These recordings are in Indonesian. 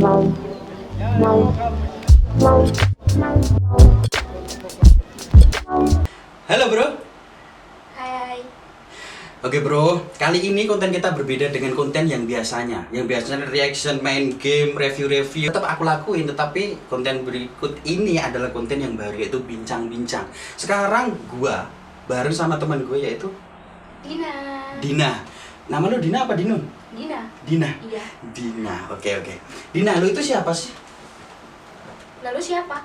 Halo bro. Hai. Oke bro, kali ini konten kita berbeda dengan konten yang biasanya. Yang biasanya reaction, main game, review-review tetap aku lakuin, tetapi konten berikut ini adalah konten yang baru, yaitu bincang-bincang. Sekarang gua bareng sama teman gue yaitu Dina. Dina. Nama lu Dina apa Dinun? Dina. Dina. Iya. Dina. Oke. Dina, lu itu siapa sih? Lalu siapa?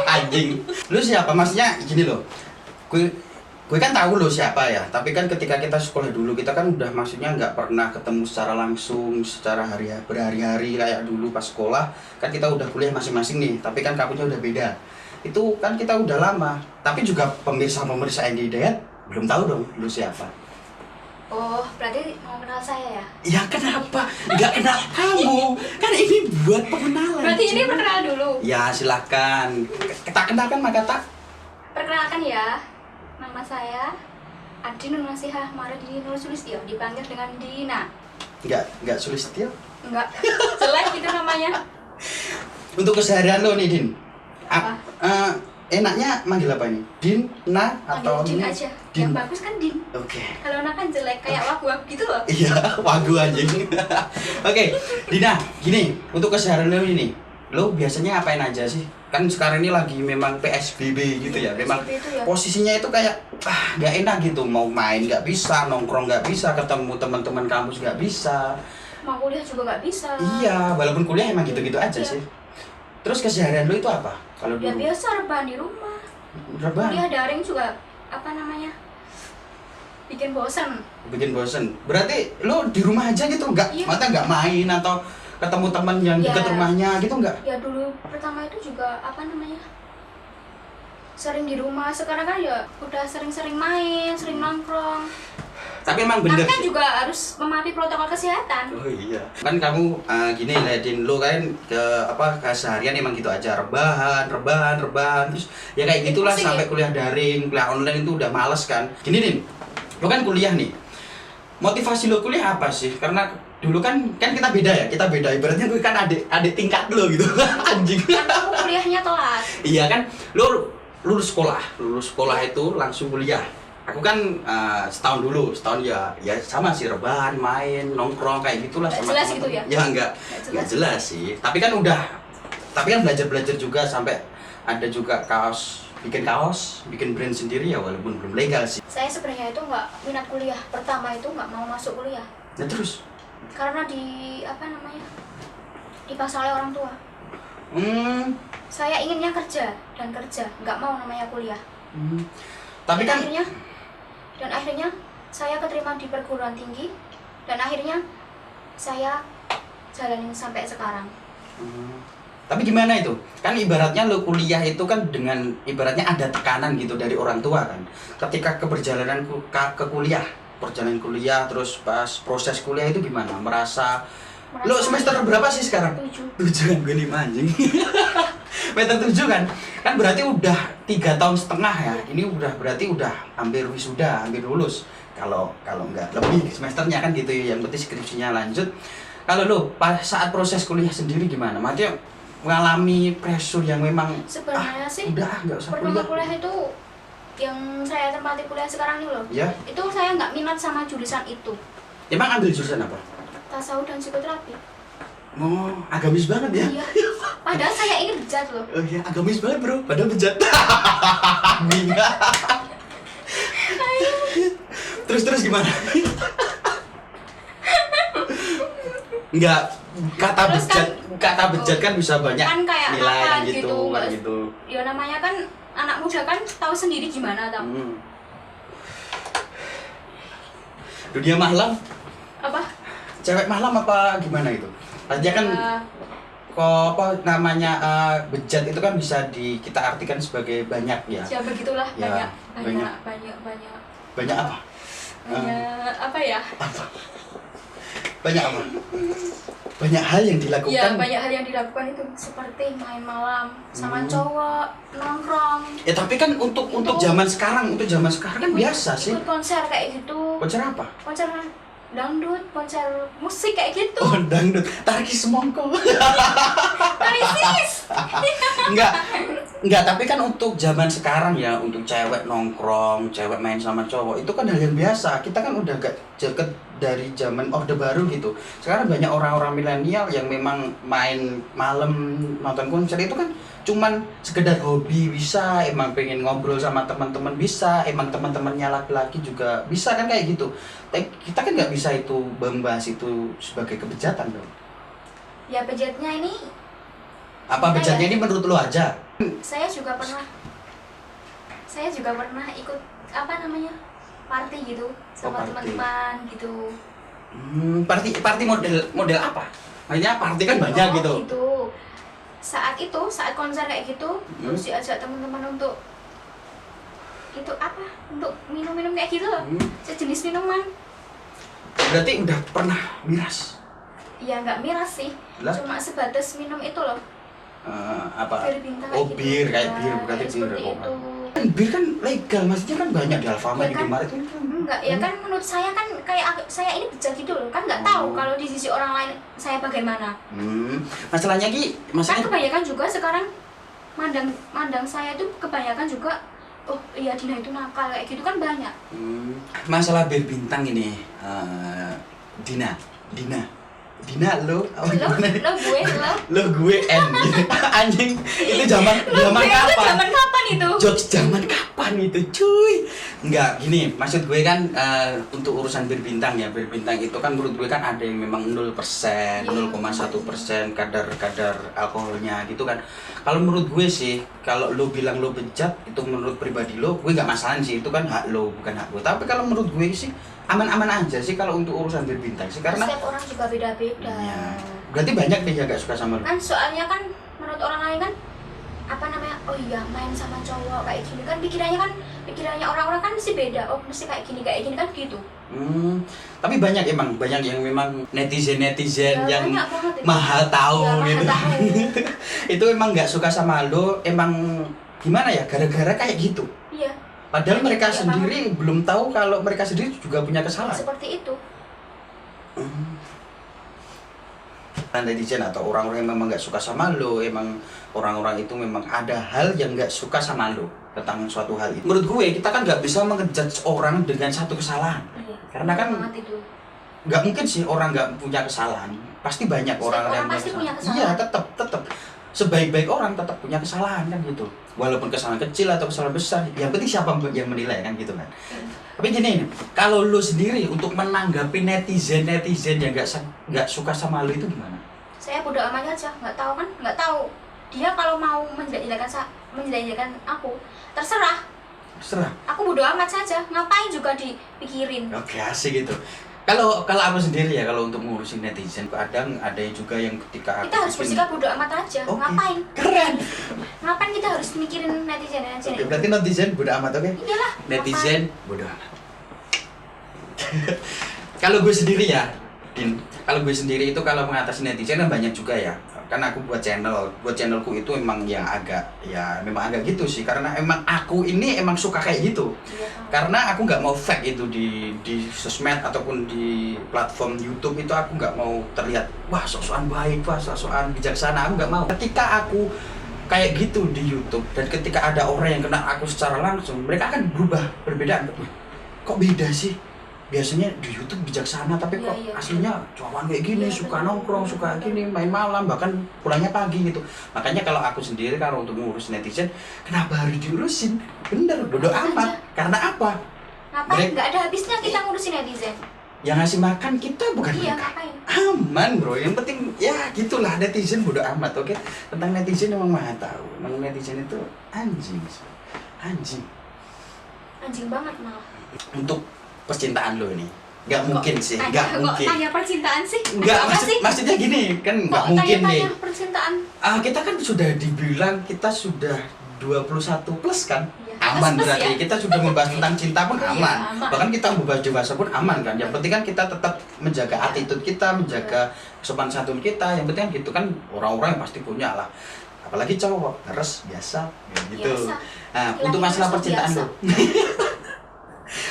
Anjing. Lu siapa? Maksudnya gini loh. Gue kan tahu lo siapa ya, tapi kan ketika kita sekolah dulu kita kan udah maksudnya nggak pernah ketemu secara langsung, secara berhari-hari kayak dulu pas sekolah. Kan kita udah kuliah masing-masing nih, tapi kan kampusnya udah beda. Itu kan kita udah lama, tapi juga pemirsa-pemirsa yang di Hidayat belum tahu dong lu siapa. Oh, berarti mau kenal saya ya? Ya kenapa? Nggak kenal kamu? Kan ini buat pengenalan. Berarti ini perkenalan dulu. Ya silahkan. Kita kenalkan maka tak. Perkenalkan ya. Nama saya Adi Nur Nasihah Maridini Nur Sulistyo, dipanggil dengan Dina. Nggak Sulistyo? Enggak, jelek gitu namanya. Untuk keseharian lo nih Din, Apa? enaknya manggil apa ini? Din, Na, atau Panggil Din aja. Din. Yang bagus kan Din. Oke. Kalau Na kan jelek kayak wagu-wagu gitu loh. Iya, wagu anjing. Oke, Dina, gini, untuk keseharian lo ini, lo biasanya apain aja sih? Kan sekarang ini lagi memang PSBB gitu ya, memang PSBB itu ya. posisinya itu kayak nggak enak gitu, mau main nggak bisa, nongkrong nggak bisa, ketemu teman-teman kampus nggak bisa. Mau kuliah juga nggak bisa. Iya, walaupun kuliah emang gitu-gitu aja Iya. sih. Terus keseharian lo itu apa? Kalau Ya dulu? biasa rebahan di rumah. Rebahan? Kuliah daring juga apa namanya? Bikin bosan. Bikin bosen. Berarti lo di rumah aja gitu, nggak? Iya. Mata nggak main atau ketemu teman yang Ya. dekat rumahnya gitu nggak? Ya dulu pertama itu juga apa namanya, sering di rumah. Sekarang kan ya udah sering-sering main, sering nongkrong. Tapi emang Tapi bener kan sih. juga harus mematuhi protokol kesehatan. Oh iya. Kan kamu gini Ledin, lo kan keseharian emang gitu aja, rebahan terus ya kayak gitulah Pusing sampai ya? kuliah daring, kuliah online itu udah males kan. Gini Din, lo kan kuliah nih. Motivasi lo kuliah apa sih? Karena dulu kan kita beda ya, ibaratnya gue kan adik tingkat lo gitu. Anjing. Kan aku kuliahnya telat. Iya kan, lo lulus sekolah itu langsung kuliah. Aku kan setahun ya sama sih, rebahan, main, nongkrong kayak gitulah Nggak sama jelas teman-teman. gitu ya? Ya nggak jelas sih. Tapi kan belajar juga sampai ada juga bikin brand sendiri ya walaupun belum legal sih. Saya sebenarnya itu nggak minat kuliah. Pertama itu nggak mau masuk kuliah Nah terus, karena dipaksa oleh orang tua. Saya inginnya kerja, nggak mau namanya kuliah. tapi kan Dan akhirnya saya keterima di perguruan tinggi, dan akhirnya saya jalanin sampai sekarang. Tapi gimana itu? Kan ibaratnya lo kuliah itu kan dengan ibaratnya ada tekanan gitu dari orang tua kan. Ketika perjalanan kuliah terus pas proses kuliah itu gimana? Merasa lo semester berapa sih sekarang? 7. 7 kan, gue 5 anjing. Semester 7 kan? Kan berarti udah 3,5 tahun ya. Ini berarti udah hampir wisuda, hampir lulus. Kalau enggak lebih semesternya kan gitu ya. Yang penting skripsinya lanjut. Kalau lo saat proses kuliah sendiri gimana? Maksudnya mengalami pressure yang memang Sebenarnya sih nggak usah pertama kuliah. kuliah itu yang saya tempati kuliah sekarang ini loh. Ya, Itu saya nggak minat sama jurusan itu. emang ambil jurusan apa? Tasawuf dan psikoterapi. Oh, agamis banget ya. Iya. Padahal saya ini bejat loh. Oh iya, agamis banget bro, padahal bejat. Bingung. Terus gimana? Enggak, Terus kata bejat kan bisa banyak kan kayak nilai nakal gitu, gitu, kayak nggak- gitu. Ya namanya kan anak muda kan tahu sendiri gimana tau. Dunia malam, Apa? cewek malam apa gimana itu? Artinya kan Ya, kok apa namanya bejat itu kan bisa kita artikan sebagai banyak ya. ya begitulah, Ya, banyak Banyak apa? apa ya? Banyak apa? Banyak hal yang Ya dilakukan. banyak hal yang dilakukan itu seperti main malam sama cowok, nongkrong. Ya tapi kan untuk zaman sekarang kan biasa sih. Ikut konser kayak gitu. Konser apa? Konser dangdut, konser musik kayak gitu. Oh, dangdut. Tarik semongko. Tarisis. Enggak, tapi kan untuk zaman sekarang ya, untuk cewek nongkrong, cewek main sama cowok, itu kan hal yang biasa. Kita kan udah gak deket dari zaman Orde Baru gitu. Sekarang banyak orang-orang milenial yang memang main malam, nonton konser itu kan cuman sekedar hobi, bisa emang pengen ngobrol sama teman-teman, bisa emang teman-temannya laki-laki juga bisa kan kayak gitu. Tapi kita kan nggak bisa itu membahas itu sebagai kebejatan dong. Ya bejatnya ini Apa gimana bejatnya ya? ini menurut lo aja? Saya juga pernah ikut apa namanya, party gitu sama party. teman-teman gitu. Party model apa? Maksudnya party kan banyak Oh, gitu. Saat konser kayak gitu, terus diajak teman-teman untuk itu apa? Untuk minum-minum kayak gitu loh. Sejenis minuman. Berarti udah pernah miras? Ya nggak miras sih, Lah? cuma sebatas minum itu loh. Apa? Bir bintang Oh, kayak bir, gitu. kayak bir, berarti Kayak bir. seperti Oh, itu. kan bir kan legal, maksudnya kan banyak di Alfamart, Ya di kan? Indomaret kan. Enggak, ya kan menurut saya kan kayak saya ini bejat gitu loh. Kan nggak tahu kalau di sisi orang lain saya bagaimana. Masalahnya Ki, Kan maksudnya kebanyakan juga sekarang mandang saya itu kebanyakan juga, oh iya Dina itu nakal kayak gitu kan banyak. masalah bir bintang ini, Dina lo gue N gitu. Anjing, itu zaman kapan? Zaman kapan itu? Jokes zaman kapan itu cuy? Enggak, gini, maksud gue kan untuk urusan bir bintang ya, bir bintang itu kan menurut gue kan ada yang memang 0%, 0,1% kadar alkoholnya gitu kan. Kalau menurut gue sih, kalau lo bilang lo bejat, itu menurut pribadi lo, gue gak masalah sih, itu kan hak lo, bukan hak gue. Tapi kalau menurut gue sih, aman-aman aja sih kalau untuk urusan bir bintang sih, karena Setiap orang juga beda-beda. iya. Berarti banyak deh yang gak suka sama lo. Kan soalnya kan menurut orang lain kan apa namanya, oh iya main sama cowok kayak gini kan pikirannya orang-orang kan mesti beda, oh mesti kayak gini kan gitu. Tapi banyak yang memang netizen Ya, yang banyak banget itu. mahal tahu Ya, mahal gitu. tahu. Itu emang nggak suka sama lo, emang gimana ya, gara-gara kayak gitu. Iya. Padahal Kayak mereka gitu, ya, sendiri belum tahu kalau mereka sendiri juga punya kesalahan. Seperti itu. Netizen atau orang-orang yang memang nggak suka sama lo, emang orang-orang itu memang ada hal yang nggak suka sama lo tentang suatu hal itu. Menurut gue kita kan nggak bisa ngejudge orang dengan satu kesalahan. Iya. Karena kan banget itu. nggak mungkin sih orang nggak punya kesalahan. Pasti banyak Setiap orang orang yang pasti punya kesalahan. Iya, tetap sebaik-baik orang tetap punya kesalahan kan gitu. Walaupun kesalahan kecil atau kesalahan besar, yang penting siapa yang menilai kan gitu kan. Tapi gini, kalau lu sendiri untuk menanggapi netizen yang nggak suka sama lu itu gimana? Saya bodo amat aja, nggak tahu dia kalau mau menjelek-jelekan aku, terserah. Aku bodo amat saja, ngapain juga dipikirin. Oke, asik gitu. Kalau aku sendiri ya, kalau untuk ngurusin netizen, kadang ada juga yang ketika aku Kita harus bersikap bodo amat aja. Oke. Ngapain? Keren. Ngapain kita harus mikirin netizen? Oke, berarti netizen bodo amat, oke? Iyalah. Netizen bodo amat. Kalau gue sendiri ya, Din, kalau gue sendiri itu kalau mengatasi netizen kan banyak juga ya. Karena aku buat channelku itu emang yang memang agak gitu sih, karena emang aku ini emang suka kayak gitu. Iya, Karena aku nggak mau fake itu di sosmed ataupun di platform YouTube itu, aku nggak mau terlihat wah sok-sokan baik, wah sok-sokan bijaksana, aku nggak mau. Ketika aku kayak gitu di YouTube dan ketika ada orang yang kenal aku secara langsung, mereka akan berubah, berbeda. Kok beda sih? Biasanya di YouTube bijaksana, tapi kok Iya. aslinya cuawan kayak gini, Iya, suka benar. nongkrong, suka gini, main malam, bahkan pulangnya pagi gitu. Makanya kalau aku sendiri, kalau untuk ngurus netizen, kenapa harus diurusin? Bener, bodo amat. Karena apa? Ngapain? Nggak ada habisnya kita ngurusin netizen. Yang ngasih makan kita bukan Iya, mereka. ngapain? Aman bro, yang penting ya gitulah, netizen bodo amat, oke? Tentang netizen emang maha tahu. Emang netizen itu anjing. Anjing banget malah. Untuk percintaan lo ini, nggak mungkin sih, Kok nggak mungkin. tanya percintaan sih? Nggak, Apa sih? maksudnya gini, kan nggak Kok mungkin nih. tanya percintaan? Kita kan sudah dibilang kita sudah 21 plus kan? Iya, Aman plus berarti. ya. Kita sudah membahas tentang cinta pun Iya, aman. aman. Bahkan kita membahas dewasa pun aman kan. Yang penting kan kita tetap menjaga attitude kita, menjaga sopan santun kita. Yang penting kan gitu kan, orang-orang yang pasti punya lah. Apalagi cowok, harus biasa gitu. Biasa. Nah, Laki-laki untuk masalah harus percintaan biasa. lo.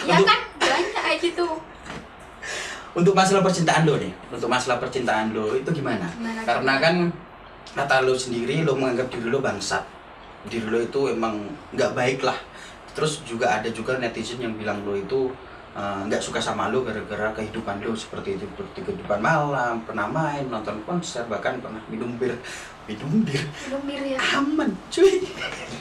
Ya Untuk- kan, banyak kayak gitu. Untuk masalah percintaan lo nih, untuk masalah percintaan lo itu gimana? Karena kan kata lo sendiri, lo menganggap diri lo bangsat, diri lo itu emang nggak baik lah. Terus juga ada juga netizen yang bilang lo itu nggak suka sama lo gara-gara kehidupan lo seperti itu, seperti kehidupan malam, pernah main, nonton konser, bahkan pernah minum bir ya. Aman, cuy.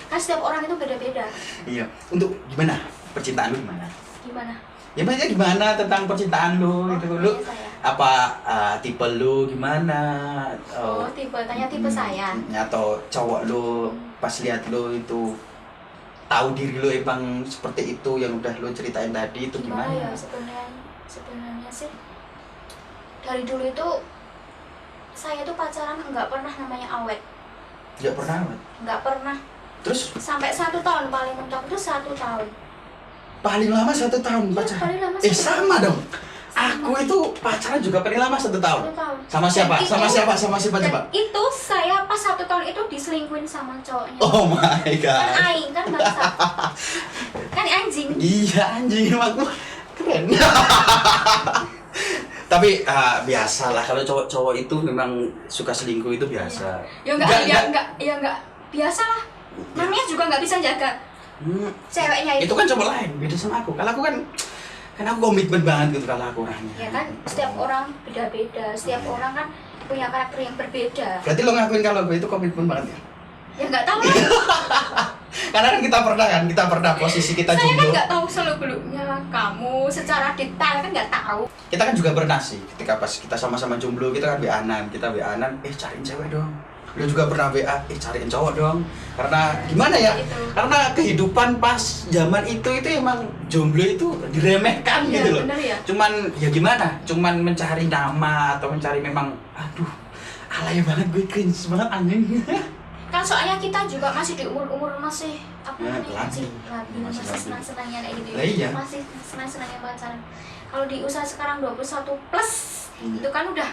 Kan setiap orang itu beda-beda. Iya. Untuk gimana? Percintaan lo gimana? Gimana? Ya maksudnya gimana tentang percintaan lo gitu. Lo apa tipe lo gimana? Tanya tipe saya. Atau cowok lo pas lihat lo itu tahu diri lo emang seperti itu yang udah lo ceritain tadi itu gimana? Ya sebenarnya sih dari dulu itu saya tuh pacaran nggak pernah namanya awet. Nggak pernah awet? Nggak pernah. Terus? Sampai 1 tahun paling mentok itu 1 tahun. Paling lama 1 tahun pacaran? Paling lama sama dong. Sama. Aku itu pacaran juga paling lama 1 tahun. 1 tahun. Sama siapa? Sama siapa coba? Itu saya pas 1 tahun itu diselingkuhin sama cowoknya. Oh my god. Kan aing kan bangsa. Kan anjing. Iya anjing aku keren. Tapi biasalah kalau cowok-cowok itu memang suka selingkuh itu biasa. Ya enggak biasa lah. Namanya juga nggak bisa jaga ceweknya itu. Itu kan cowok lain, beda sama aku. Kalau aku kan aku komitmen banget gitu kalau aku orangnya. Ya kan setiap orang beda-beda, setiap orang kan punya karakter yang berbeda. Berarti lo ngakuin kalau gue itu komitmen banget ya? Ya nggak tahu lah. Karena kan kita pernah posisi kita Saya kan jomblo. nggak tahu seluk-beluknya kamu secara detail kan nggak tahu. Kita kan juga pernah sih ketika pas kita sama-sama jomblo kita kan WA-an, cariin cewek dong. Lo juga pernah WA, cariin cowok dong. Karena gimana ya? Karena kehidupan pas zaman itu emang jomblo itu diremehkan Ya, gitu loh. bener ya. Cuman ya gimana? Cuman mencari nama atau mencari memang aduh alay banget gue cringe banget anjing. Kan soalnya kita juga masih di umur masih labil. masih senang-senangnya kayak gitu. Lah iya. Masih senang-senangnya pacaran. Kalau di usia sekarang 21 plus itu kan udah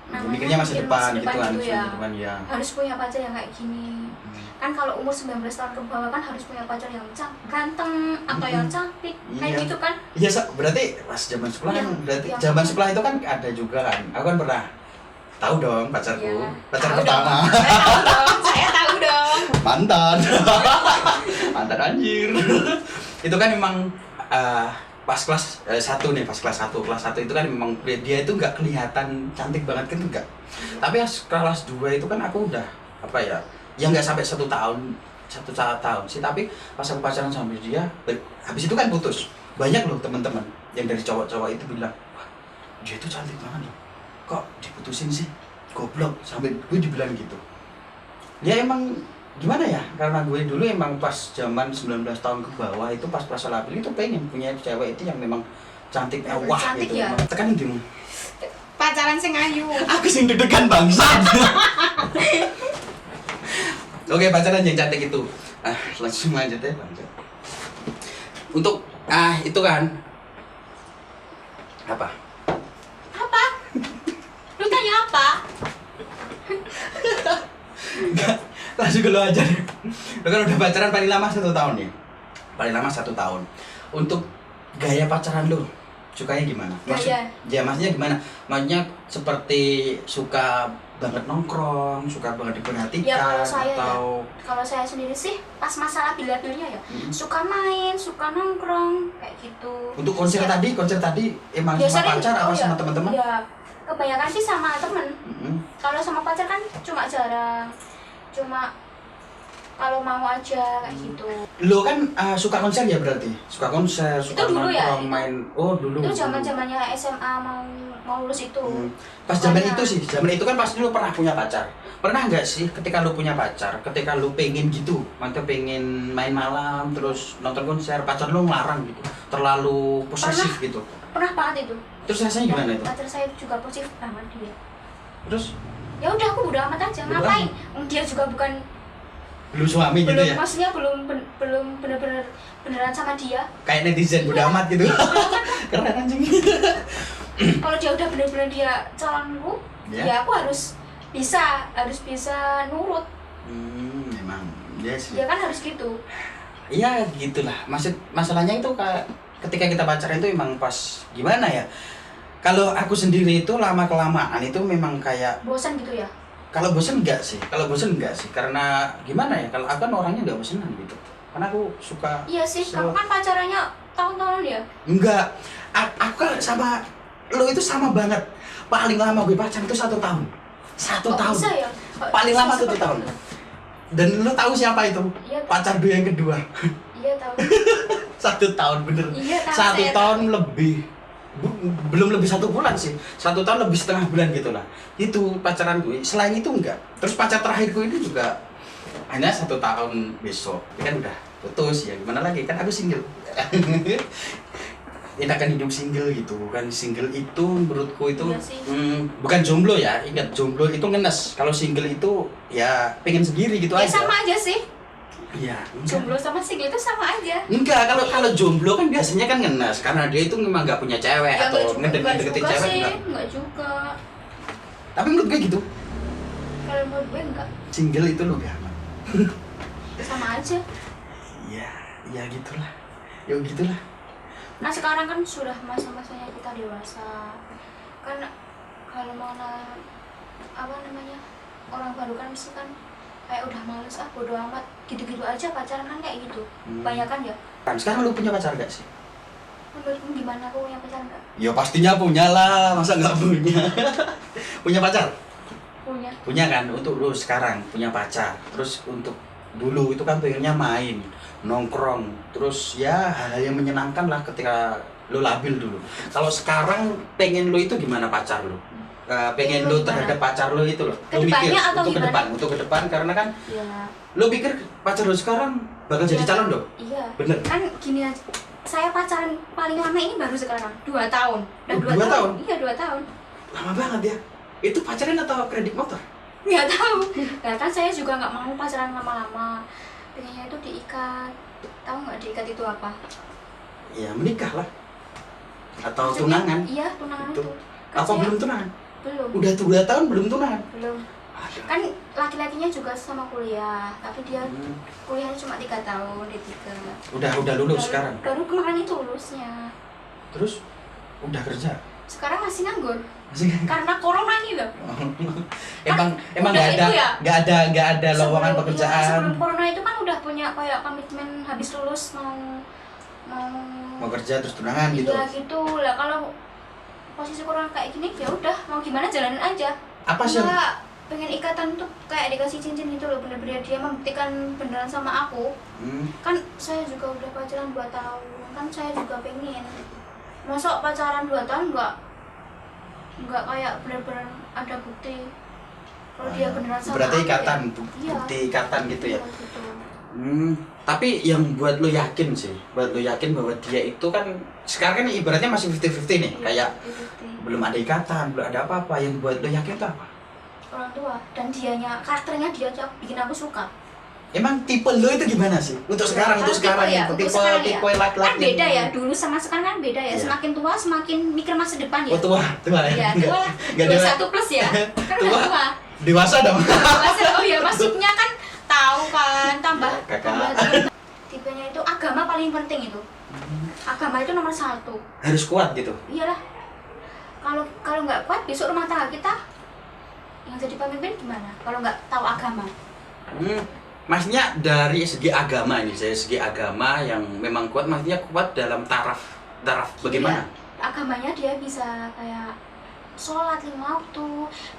mikirnya masa depan gitu kan, ya. Harus punya pacar yang kayak gini. Kan kalau umur 19 tahun ke bawah kan harus punya pacar yang ganteng atau yang cantik. Kayak gitu kan. Iya, berarti pas zaman sekolah kan berarti zaman sekolah itu kan ada juga kan. Aku kan pernah tahu dong pacarku. Iya. Pacar Tahu pertama. Saya tahu dong. Mantan. Mantan anjir. Itu kan memang pas kelas 1 nih, pas kelas 1 itu kan memang dia itu nggak kelihatan cantik banget kan enggak. Tapi kelas 2 itu kan aku udah apa ya nggak sampai 1 tahun sih, tapi pas aku pacaran sama dia habis itu kan putus. Banyak loh teman-teman yang dari cowok-cowok itu bilang, wah dia itu cantik banget loh, kok diputusin sih, goblok, sampai gue dibilang gitu. Ya emang gimana ya, karena gue dulu emang pas zaman 19 tahun ke bawah itu pas prasa labil itu pengen punya cewek itu yang memang cantik wah cantik gitu ya? tekan intimu Pacaran sing ayu. aku sing deg-degan bangsat. Oke, pacaran yang cantik itu langsung aja deh bangsat. Untuk itu kan apa Lu tanya apa? enggak, langsung ke lo aja deh. Lo kan udah pacaran paling lama 1 tahun ya? Paling lama 1 tahun. Untuk gaya pacaran lo, sukanya gimana? Maksudnya gimana? Maksudnya seperti suka banget nongkrong, suka banget diperhatikan Ya atau kalau saya sendiri sih pas masalah bilnya ya, suka main, suka nongkrong kayak gitu. Untuk konser tadi emang sama pacar atau sama teman-teman? Ya, kebanyakan sih sama temen. Kalau sama pacar kan cuma jarang. Cuma kalau mau aja kayak gitu. Lo kan suka konser ya berarti? Suka konser, suka dulu ya, nongkrong, main. Oh, dulu. Itu zaman-zamannya SMA mau lulus itu. Pas zaman itu kan pasti lo pernah punya pacar. Pernah nggak sih ketika lo punya pacar, ketika lo pengen gitu, mantep pengen main malam terus nonton konser, pacar lo ngelarang gitu, terlalu posesif gitu. Pernah banget itu. Terus rasanya gimana itu? Pacar saya juga posesif banget dia. Terus? Ya udah aku bodo amat aja, ngapain? Dia juga bukan belum suami gitu ya? Maksudnya belum beneran sama dia. Kayak netizen bodo amat gitu. Keren anjing. Kalau dia udah bener-bener dia calonku, ya aku harus bisa nurut. Memang dia sih. Ya kan harus gitu. Iya gitulah. Masalahnya itu ketika kita pacaran itu emang pas gimana ya? Kalau aku sendiri itu lama kelamaan itu memang kayak bosan gitu ya. Kalau bosen enggak sih, karena gimana ya, kalau aku kan orangnya enggak bosenan gitu, karena aku suka. Iya sih, kamu kan pacarannya tahun-tahun ya? Enggak, aku kan sama lo itu sama banget, paling lama gue pacaran itu 1 tahun. Kok tahun, bisa ya? paling lama 1 tahun. Dan lo tahu siapa itu? Iya, pacar gue yang kedua. Iya tahu. 1 tahun bener, Iya, tahu, 1 saya tahun lebih. Belum lebih 1 bulan sih, 1 tahun lebih setengah bulan gitu lah. Itu pacaran gue, selain itu enggak. Terus pacar terakhirku ini juga hanya 1 tahun besok. Dia kan udah putus ya, gimana lagi, kan aku single. Enakan hidup single gitu kan. Single itu menurutku itu bukan jomblo ya, ingat jomblo itu ngenes. Kalau single itu ya pengen sendiri gitu ya, aja. sama aja sih. Iya. Jomblo sama single itu sama aja. Enggak, kalau jomblo kan biasanya kan ngenes karena dia itu memang nggak punya cewek Ya, atau ngedeketin cewek sih, enggak. enggak juga. Tapi menurut gue gitu. Kalau menurut gue enggak. Single itu lebih aman. Sama aja. Iya, ya gitulah. Ya gitulah. Nah sekarang kan sudah masa-masanya kita dewasa. Kan kalau mau apa namanya orang baru kan mesti kan kayak udah males bodo amat gitu-gitu aja pacaran kan kayak gitu. Banyak kan ya. Sekarang lu punya pacar gak sih? Menurutmu gimana, aku punya pacar nggak? Ya pastinya punya lah, masa nggak punya? Punya pacar? Punya. Punya kan, untuk lu sekarang punya pacar. Terus untuk dulu itu kan pengennya main, nongkrong, terus ya hal-hal yang menyenangkan lah ketika lu labil dulu. Kalau sekarang pengen lu itu gimana pacar lu? Pengen lu terhadap pacar lu itu loh. Lu mikir untuk ke depan karena kan ya. Lu pikir pacar lu sekarang bakal jadi calon dong? Iya. Bener. Kan gini aja. Saya pacaran paling lama ini baru sekarang 2 tahun. Dan 2 tahun? Iya 2 tahun. Lama banget ya. Itu pacaran atau kredit motor? Nggak tahu. Nah kan saya juga nggak mau pacaran lama-lama. Pengennya itu diikat. Tahu nggak diikat itu apa? Ya menikah lah. Atau Maksudnya, tunangan? Iya tunangan itu. Kan apa belum tunangan? Belum. Udah 2 tahun belum tunangan? Belum. Aduh. Kan laki-lakinya juga sama kuliah, tapi dia kuliahnya cuma 3 tahun, D3. Udah lulus sekarang? Baru kemarin itu lulusnya. Terus? Udah kerja? Sekarang masih nganggur. Masih Karena corona nih loh. emang nggak ada lowongan pekerjaan. Sebelum corona itu kan udah punya kayak komitmen habis lulus mau kerja terus tunangan gitu. Iya gitu lah. Kalau posisi corona kayak gini ya udah mau gimana jalanin aja. Apa sih? Pengen ikatan tuh kayak dikasih cincin gitu loh, bener-bener dia membuktikan beneran sama aku. Kan saya juga udah pacaran 2 tahun, kan saya juga pengen. Masa pacaran 2 tahun nggak kayak bener-bener ada bukti kalau dia beneran sama berarti aku ikatan, ya? bukti ikatan gitu ya. Iya, gitu. Tapi yang buat lo yakin sih, bahwa dia itu kan sekarang kan ibaratnya masih 50-50 nih, kayak 50-50. belum ada ikatan, belum ada apa-apa. Yang buat lo yakin itu apa? Orang tua dan karakternya dia aja bikin aku suka. Emang tipe lo itu gimana sih? Untuk sekarang, ya, tipe laki-laki kan beda ya, dulu sama sekarang kan beda ya. Semakin tua semakin mikir masa depan ya. Oh tua ya? Iya, tua lah. 21 plus ya. Kan udah tua. Dewasa dong. Dewasa, oh ya maksudnya kan tahu kan, tambah Kakak. tipenya itu agama paling penting itu. Agama itu nomor 1. Harus kuat gitu. Iyalah. Kalau nggak kuat besok rumah tangga kita yang jadi pemimpin gimana? Kalau nggak tahu agama. Maksudnya dari segi agama ini, dari segi agama yang memang kuat, maksudnya kuat dalam taraf bagaimana? Ya, agamanya dia bisa kayak sholat 5 waktu,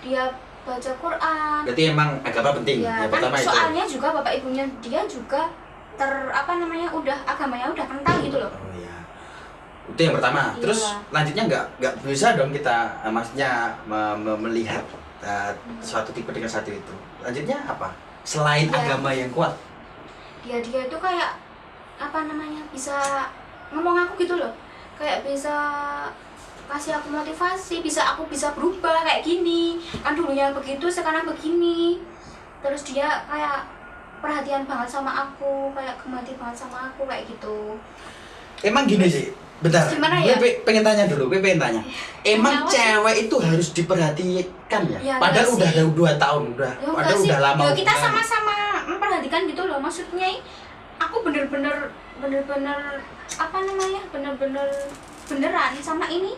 dia baca Quran. Berarti emang agama penting. Ya, Yang kan pertama itu. soalnya juga bapak ibunya dia juga agamanya udah kental gitu loh. Oh iya. Itu yang pertama. Iya. Terus lanjutnya nggak bisa dong kita maksudnya melihat suatu tipe dengan satu itu. Lanjutnya apa? Selain agama yang kuat. Dia itu kayak bisa ngomong aku gitu loh. Kayak bisa kasih aku motivasi, aku bisa berubah kayak gini. Kan dulunya begitu, sekarang begini. Terus dia kayak perhatian banget sama aku, kayak gemati banget sama aku kayak gitu. Emang gini sih. Bentar, gimana ya? gue pengen tanya dulu, emang cewek itu harus diperhatikan ya? Ya padahal udah 2 tahun, padahal udah lama. Ya, kita sama-sama memperhatikan gitu loh, maksudnya aku bener-bener beneran sama ini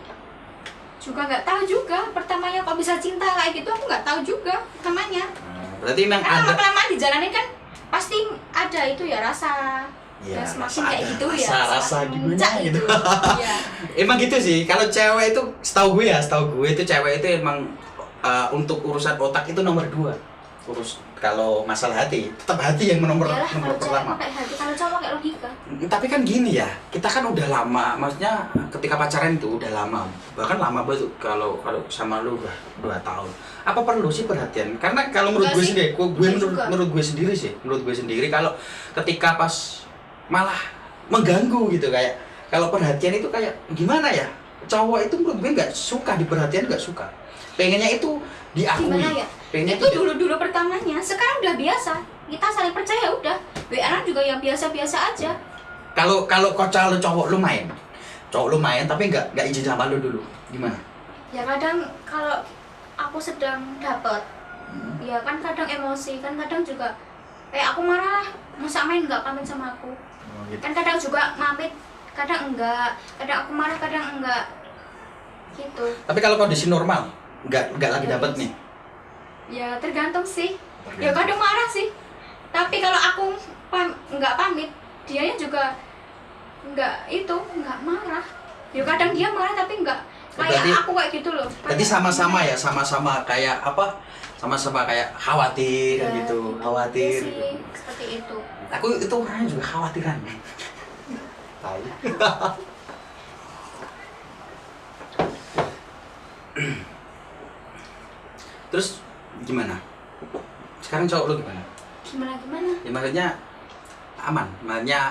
juga nggak tahu juga pertamanya kok bisa cinta kayak gitu, aku nggak tahu juga pertamanya. Berarti memang Karena ada lama-lama dijalanin kan pasti ada itu ya rasa. ya, Dan semakin rasa kayak ada, gitu ya, rasa semakin gimana memuncak gitu. Iya. Emang gitu sih, kalau cewek itu setahu gue itu cewek itu emang untuk urusan otak itu nomor 2. Kalau masalah hati, tetap hati yang nomor Iyalah, nomor kalau cewek pertama. pakai hati, kalau cowok kayak logika. Tapi kan gini ya, kita kan udah lama, maksudnya ketika pacaran itu udah lama, bahkan lama banget kalau sama lu udah 2 tahun. Apa perlu sih perhatian? Karena kalau menurut Enggak gue sih. sendiri, Enggak juga. menurut gue sendiri kalau ketika pas malah mengganggu gitu kayak kalau perhatian itu kayak gimana ya? Cowok itu menurut gue nggak suka diperhatian, nggak suka. Pengennya itu diakui. Gimana ya? Pengennya Itu dulu pertamanya, sekarang udah biasa. Kita saling percaya udah. WA juga yang biasa-biasa aja. Kalau cowok lu main tapi nggak izin sama lu dulu, gimana? Ya kadang kalau aku sedang dapet, ya kan kadang emosi, kan kadang juga aku marah lah, masa main nggak pamit sama aku. Gitu. Kan kadang juga pamit, kadang enggak, kadang aku marah, kadang enggak. Gitu. Tapi kalau kondisi normal, nggak lagi dapet nih. Ya tergantung sih. Ya kadang marah sih. Tapi kalau aku nggak pamit, dianya juga nggak marah. Ya kadang dia marah tapi nggak kayak aku kayak gitu loh. Jadi sama-sama ya, sama-sama kayak apa? Sama-sama kayak khawatir Ya, gitu, Iya khawatir. sih, Gitu. seperti itu. Aku itu orangnya juga khawatiran. Tai. Terus gimana? Sekarang cowok lu gimana? Gimana? Ya maksudnya aman, maksudnya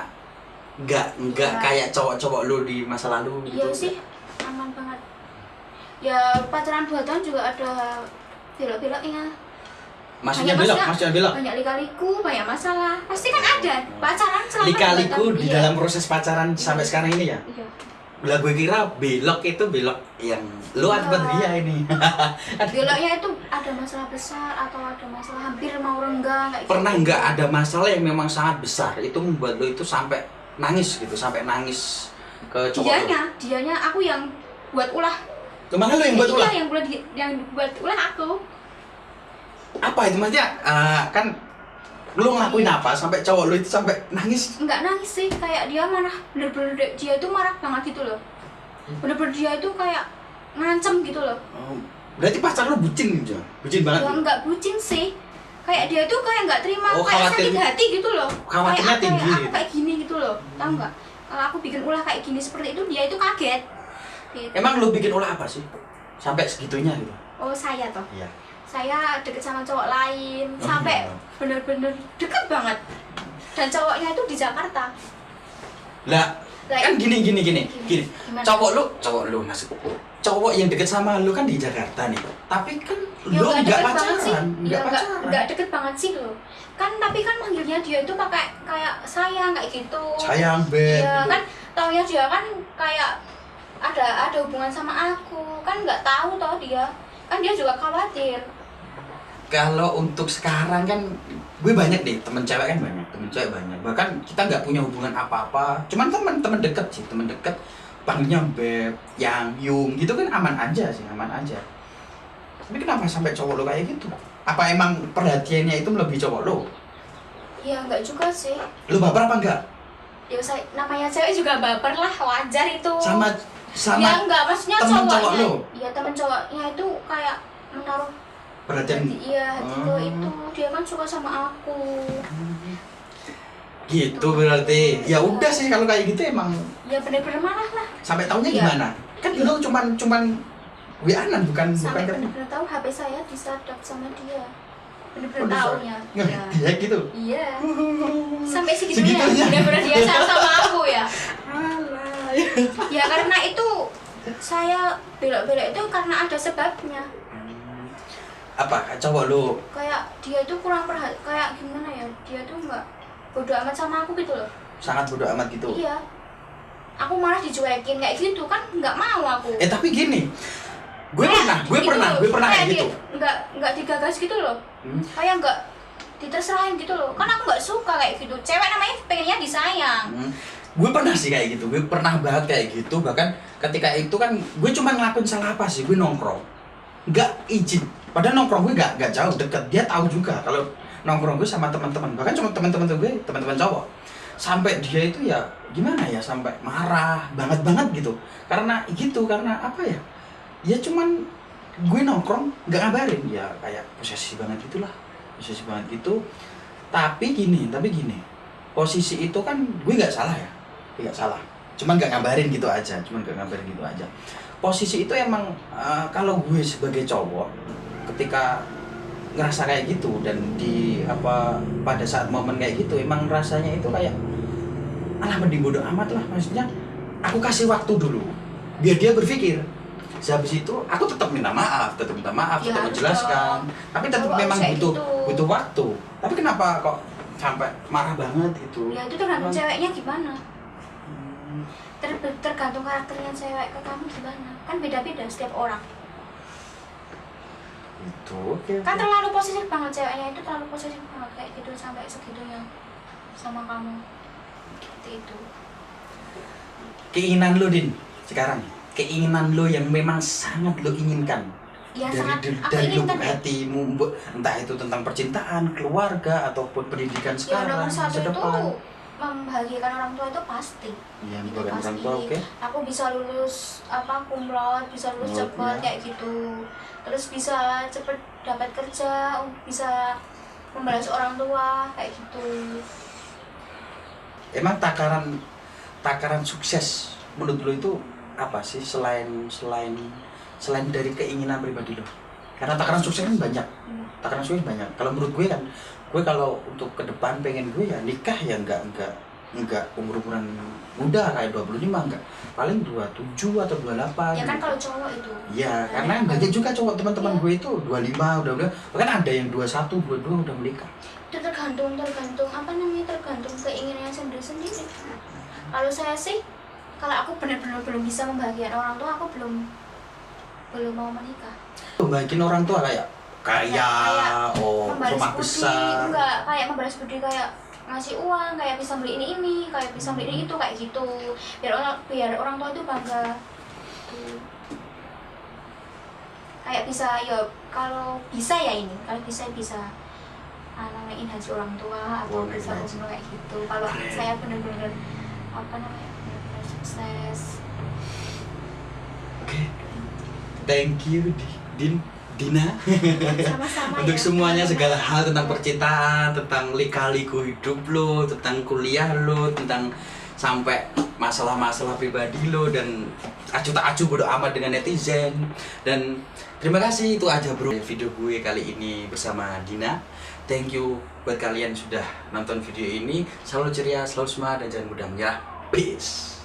nggak Ya. kayak cowok-cowok lu di masa lalu gitu. Iya sih, aman banget. Ya pacaran 2 tahun juga ada belok-beloknya. Maksudnya Banyak belok. banyak lika-liku, banyak masalah. Pasti kan ada pacaran selama 2 Lika-liku tahun. di Iya. dalam proses pacaran sampai Iya. sekarang ini ya. Iya. Lah gue kira belok itu belok yang lu Iya. atau dia ini. Beloknya itu ada masalah besar atau ada masalah hampir mau renggang kayak Pernah gitu. nggak ada masalah yang memang sangat besar itu membuat lu itu sampai nangis gitu, sampai nangis ke cowok lu? Dianya aku yang buat ulah. Cuma lu yang buat ulah. Iya, yang buat ulah aku. Apa itu maksudnya? Kan lu ngelakuin Iya. apa sampai cowok lu itu sampai nangis? Enggak nangis sih, kayak dia marah, bener-bener dia itu marah banget gitu loh. Bener-bener dia itu kayak ngancem gitu loh. Oh, berarti pacar lu bucin gitu, bucin banget. Ya gitu? enggak bucin sih. Kayak dia tuh kayak nggak terima, Oh, kayak khawatir. sakit hati gitu loh. Khawatirnya Kayak tinggi aku gitu. kayak gini gitu loh. Tahu nggak? Kalau aku bikin ulah kayak gini seperti itu, dia itu kaget. Gitu. Emang lu bikin ulah apa sih? Sampai segitunya gitu. Oh, saya toh. Iya. Saya deket sama cowok lain Oh, sampai iya. bener-bener deket banget. Dan cowoknya itu di Jakarta. Lah, Lah, kan gini. Gimana? Cowok lu maksud. Cowok yang deket sama lu kan di Jakarta nih. Tapi kan Ya, lu nggak nggak deket banget sih. pacaran, Ya, nggak pacaran. nggak deket banget sih loh. Kan tapi kan manggilnya dia itu pakai kayak sayang kayak gitu. Sayang, beb. Iya gitu. kan, taunya dia kan kayak ada hubungan sama aku, kan nggak tahu toh dia. Kan dia juga khawatir. Kalau untuk sekarang kan gue banyak deh temen cewek banyak, bahkan kita nggak punya hubungan apa-apa, cuman temen deket panggilnya beb, yang yung gitu kan aman aja. Tapi kenapa sampai cowok lo kayak gitu? Apa emang perhatiannya itu melebihi cowok lo? Ya nggak juga sih. Lo baper apa enggak? Ya namanya cewek juga baper lah, wajar itu. Sama Ya enggak, maksudnya temen cowok cowoknya. lo? Iya, temen cowoknya itu kayak menaruh Perhatian hati ke Oh. itu. Dia kan suka sama aku. gitu berarti. Ya udah sih kalau kayak gitu emang Ya bener-bener marah lah. sampai taunya Iya. gimana? Kan lo cuman WA-an bukan Sampai bukan bener-bener tahu HP saya disadap sama dia. Bener-bener Oh, taunya. Iya. dia gitu. Iya. Sampai segitunya. Segitunya. Bener-bener dia sayang sama aku ya. Ya karena itu saya belok-belok itu karena ada sebabnya. Apa cowok lu Kayak dia itu kurang kayak gimana ya? Dia tuh nggak bodo amat sama aku gitu loh. sangat bodo amat gitu? Iya. Aku malah dicuekin kayak gitu kan nggak mau aku. Tapi gini, gue pernah kayak gitu. Nggak digagas gitu loh. Kayak nggak diterserahin gitu loh. Kan aku nggak suka kayak gitu. Cewek namanya pengennya disayang. gue pernah sih kayak gitu, gue pernah banget kayak gitu. Bahkan ketika itu kan gue cuma ngelakuin salah apa sih, gue nongkrong nggak izin, padahal nongkrong gue nggak jauh deket, dia tahu juga kalau nongkrong gue sama teman-teman, bahkan cuma teman-teman gue, teman-teman cowok. Sampai dia itu ya gimana ya, sampai marah banget gitu, karena apa ya, ya cuman gue nongkrong nggak ngabarin, ya kayak posesif banget gitulah, posesif banget gitu. Tapi gini, posisi itu kan gue nggak salah ya, nggak salah, cuman nggak ngabarin gitu aja, posisi itu emang kalau gue sebagai cowok ketika ngerasa kayak gitu dan pada saat momen kayak gitu emang rasanya itu kayak alah mending bodo amat lah, maksudnya aku kasih waktu dulu biar dia berpikir. Habis itu aku tetap minta maaf, Ya, tetap harus menjelaskan, dong. tapi tetap Cowok memang kayak butuh gitu. waktu. Tapi kenapa kok sampai marah banget gitu? Ya itu tergantung Cuman- ceweknya gimana. Hmm, Tergantung karakternya cewek ke kamu gimana. Kan beda-beda setiap orang. itu oke. Kan terlalu posesif banget, ceweknya itu terlalu posesif banget kayak gitu sampai segitunya sama kamu. Seperti itu. Keinginan lo Din sekarang, keinginan lo yang memang sangat lo inginkan Ya sangat aku dari lubuk inginkan ya. hatimu, entah itu tentang percintaan, keluarga ataupun pendidikan Ya sekarang, nomor satu masa itu depan. membahagiakan orang tua itu pasti. Ya, Itu bukan orang pasti. tua, oke. Aku bisa lulus cum laude, bisa lulus Oh, cepet ya. kayak gitu. Terus bisa cepet dapat kerja, bisa membalas orang tua kayak gitu. Emang takaran sukses menurut lo itu apa sih selain dari keinginan pribadi lo? Karena takaran sukses kan banyak. Takaran sukses banyak. Kalau menurut gue kan, gue kalau untuk ke depan pengen gue ya nikah ya enggak umuran muda kayak 25, enggak. Paling 27 atau 28. Ya kan kalau cowok itu. Iya, karena banyak juga cowok teman-teman Iya. gue itu 25 udah bahkan ada yang 21, 22 udah menikah. Itu tergantung tergantung keinginannya sendiri-sendiri. Kalau saya sih, kalau aku benar-benar belum bisa membahagiakan orang tua, aku belum mau menikah. Membahagiakan orang tua kayak Kayak membalas rumah budi, besar. enggak kayak membalas budi kayak ngasih uang, kayak bisa beli ini, kayak bisa beli ini itu kayak gitu. Biar orang tua itu bangga. Tuh. Kayak bisa ya kalau bisa nanamin haji orang tua atau Oh, bisa naik haji. umroh kayak gitu. Kalau Keren. saya benar-benar benar-benar sukses. Oke. Thank you Dina Sama-sama untuk ya. semuanya, segala hal tentang percintaan, tentang lika-liku hidup lo, tentang kuliah lo, tentang sampai masalah-masalah pribadi lo, dan acuh tak acuh bodo amat dengan netizen. Dan terima kasih, itu aja bro video gue kali ini bersama Dina. Thank you buat kalian sudah nonton video ini. Selalu ceria, selalu semangat, dan jangan mudah menyerah. Peace.